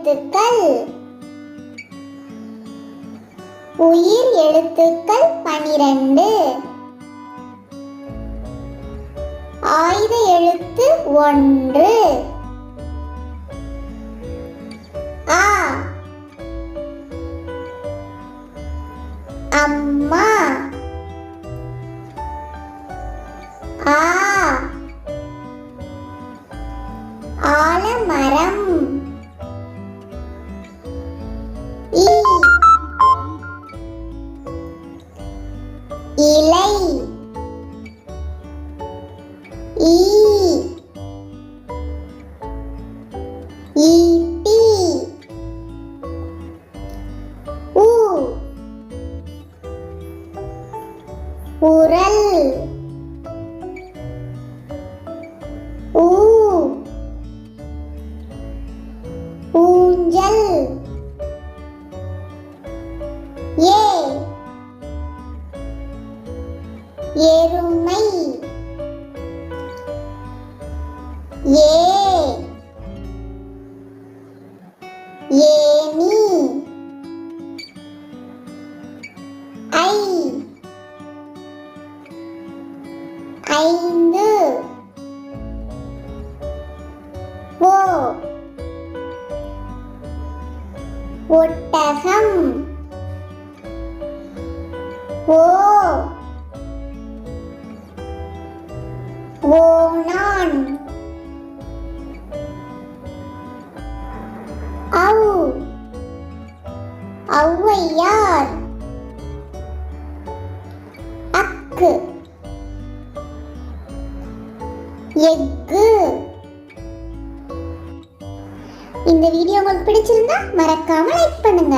எழுத்துக்கள். உயிர் எழுத்துக்கள் 12. ஆயுத எழுத்து 1. ஆ. அம்மா. ஆ. ஆலமரம். இ. இலை. ஈ. ஈட்டி. உ. உரல். ஊ. ஊஞ்சல். ஏ. எருமை. ஏ. ஏணி. ஐ. 5. ஓ. ஒட்டகம். ஓ. ஓணான். ஔ. ஔவையார். அக்கு. எக்கு. இந்த வீடியோ உங்களுக்கு பிடிச்சிருந்தா மறக்காம லைக் பண்ணுங்க.